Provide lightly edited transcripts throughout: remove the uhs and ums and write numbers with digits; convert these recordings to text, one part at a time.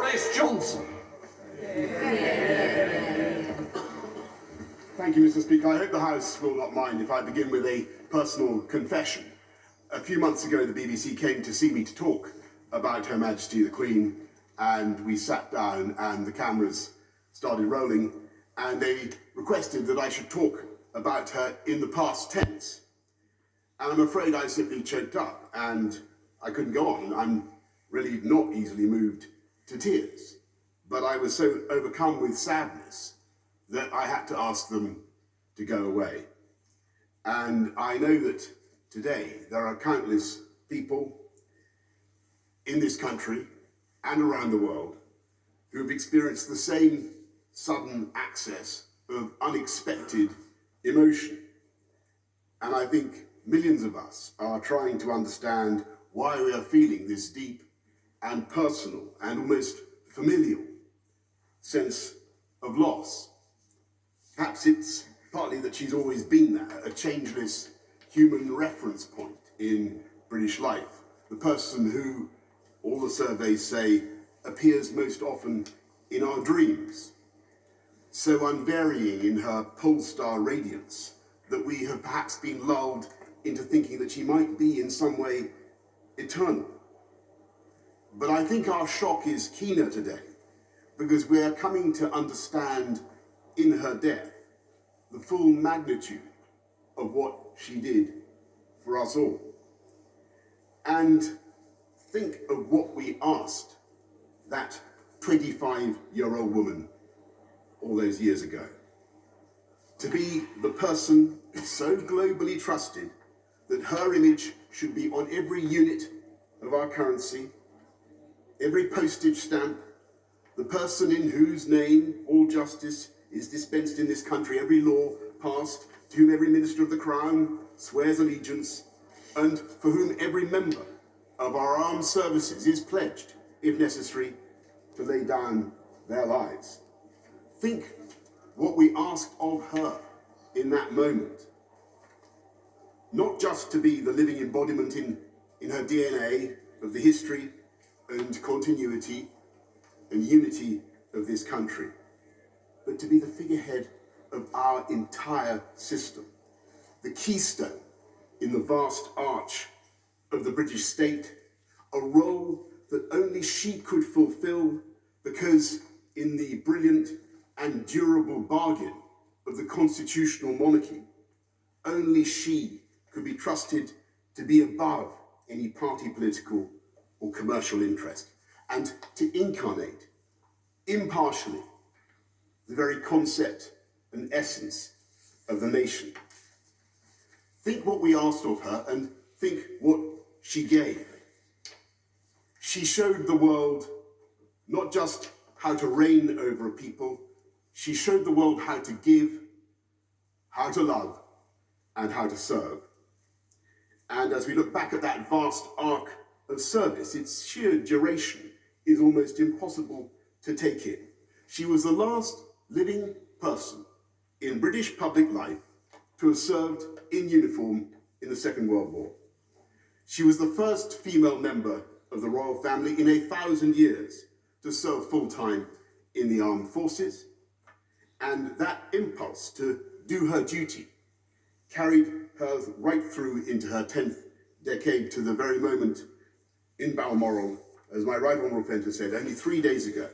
Boris Johnson. Thank you, Mr. Speaker. I hope the House will not mind if I begin with a personal confession. A few months ago, the BBC came to see me to talk about Her Majesty the Queen, and we sat down and the cameras started rolling, and they requested that I should talk about her in the past tense. And I'm afraid I simply choked up and I couldn't go on. I'm really not easily moved to tears, but I was so overcome with sadness that I had to ask them to go away. And I know that today there are countless people in this country and around the world who have experienced the same sudden access of unexpected emotion. And I think millions of us are trying to understand why we are feeling this deep and personal and almost familial sense of loss. Perhaps it's partly that she's always been there, a changeless human reference point in British life, the person who, all the surveys say, appears most often in our dreams, so unvarying in her pole-star radiance that we have perhaps been lulled into thinking that she might be in some way eternal. But I think our shock is keener today because we are coming to understand in her death the full magnitude of what she did for us all. And think of what we asked that 25-year-old woman all those years ago. To be the person so globally trusted that her image should be on every unit of our currency, every postage stamp, the person in whose name all justice is dispensed in this country, every law passed, to whom every minister of the Crown swears allegiance, and for whom every member of our armed services is pledged, if necessary, to lay down their lives. Think what we asked of her in that moment. Not just to be the living embodiment in her DNA of the history and continuity and unity of this country, but to be the figurehead of our entire system, the keystone in the vast arch of the British state, a role that only she could fulfill because in the brilliant and durable bargain of the constitutional monarchy, only she could be trusted to be above any party political or commercial interest and to incarnate impartially the very concept and essence of the nation. Think what we asked of her and think what she gave. She showed the world not just how to reign over a people, she showed the world how to give, how to love, and how to serve. And as we look back at that vast arc of service, its sheer duration is almost impossible to take in. She was the last living person in British public life to have served in uniform in the Second World War. She was the first female member of the royal family in 1,000 years to serve full-time in the armed forces, and that impulse to do her duty carried her right through into her 10th decade to the very moment in Balmoral, as my right honourable friend has said, only 3 days ago,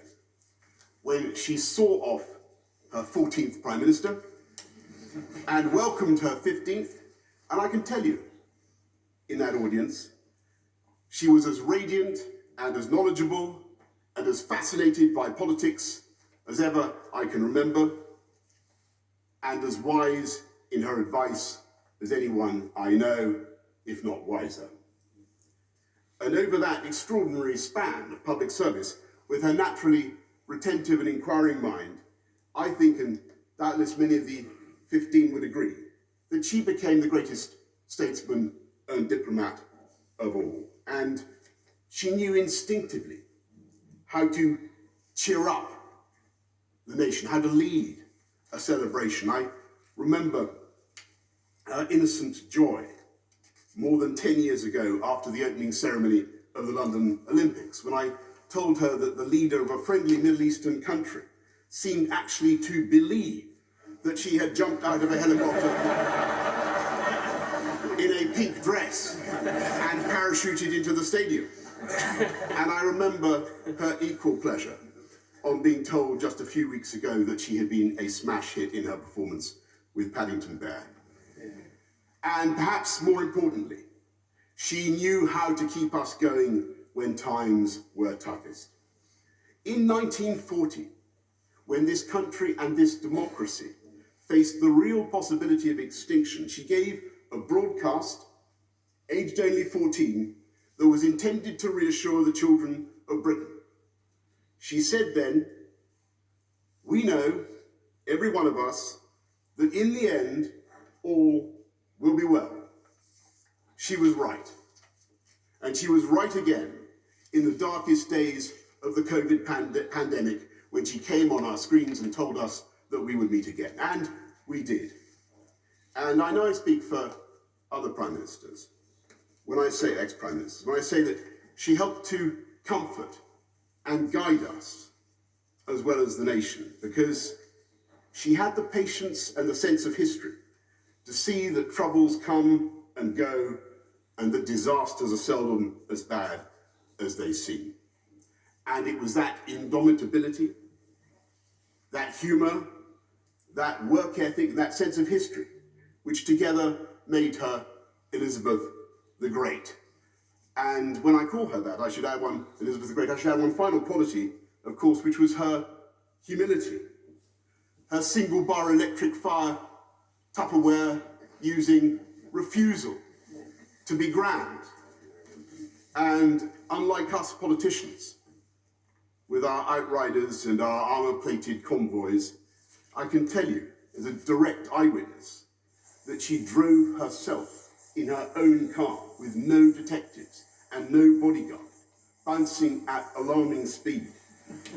when she saw off her 14th Prime Minister and welcomed her 15th, and I can tell you, in that audience, she was as radiant and as knowledgeable and as fascinated by politics as ever I can remember, and as wise in her advice as anyone I know, if not wiser. And over that extraordinary span of public service, with her naturally retentive and inquiring mind, I think, and doubtless many of the 15 would agree, that she became the greatest statesman and diplomat of all. And she knew instinctively how to cheer up the nation, how to lead a celebration. I remember her innocent joy more than 10 years ago after the opening ceremony of the London Olympics, when I told her that the leader of a friendly Middle Eastern country seemed actually to believe that she had jumped out of a helicopter in a pink dress and parachuted into the stadium. And I remember her equal pleasure on being told just a few weeks ago that she had been a smash hit in her performance with Paddington Bear. And perhaps more importantly, she knew how to keep us going when times were toughest. In 1940, when this country and this democracy faced the real possibility of extinction, she gave a broadcast, aged only 14, that was intended to reassure the children of Britain. She said then, "We know, every one of us, that in the end, all will be well." She was right. And she was right again in the darkest days of the COVID pandemic, when she came on our screens and told us that we would meet again. And we did. And I know I speak for other prime ministers when I say ex-prime ministers, when I say that she helped to comfort and guide us as well as the nation, because she had the patience and the sense of history to see that troubles come and go and that disasters are seldom as bad as they seem. And it was that indomitability, that humour, that work ethic, that sense of history, which together made her Elizabeth the Great. And when I call her that, I should add one, Elizabeth the Great, I should add one final quality, of course, which was her humility. Her single bar electric fire Tupperware using refusal to be grand. And unlike us politicians, with our outriders and our armour-plated convoys, I can tell you, as a direct eyewitness, that she drove herself in her own car with no detectives and no bodyguard, bouncing at alarming speed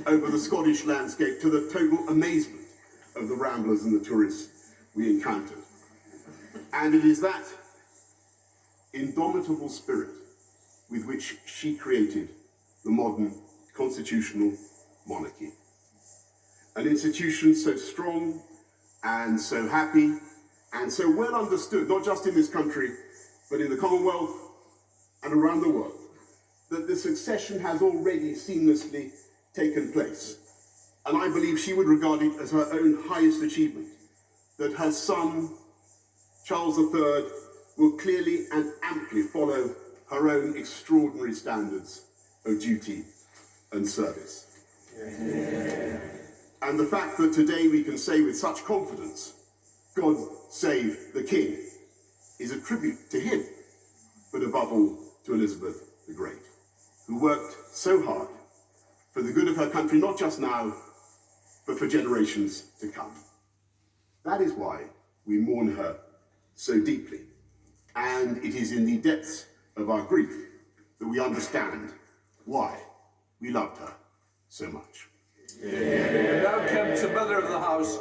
over the Scottish landscape to the total amazement of the ramblers and the tourists we encountered. And it is that indomitable spirit with which she created the modern constitutional monarchy. An institution so strong and so happy and so well understood, not just in this country, but in the Commonwealth and around the world, that the succession has already seamlessly taken place. And I believe she would regard it as her own highest achievement, that her son, Charles III, will clearly and amply follow her own extraordinary standards of duty and service. Yeah. And the fact that today we can say with such confidence, "God save the King," is a tribute to him, but above all to Elizabeth the Great, who worked so hard for the good of her country, not just now, but for generations to come. That is why we mourn her so deeply. And it is in the depths of our grief that we understand why we loved her so much. Yeah. We now come to Mother of the House,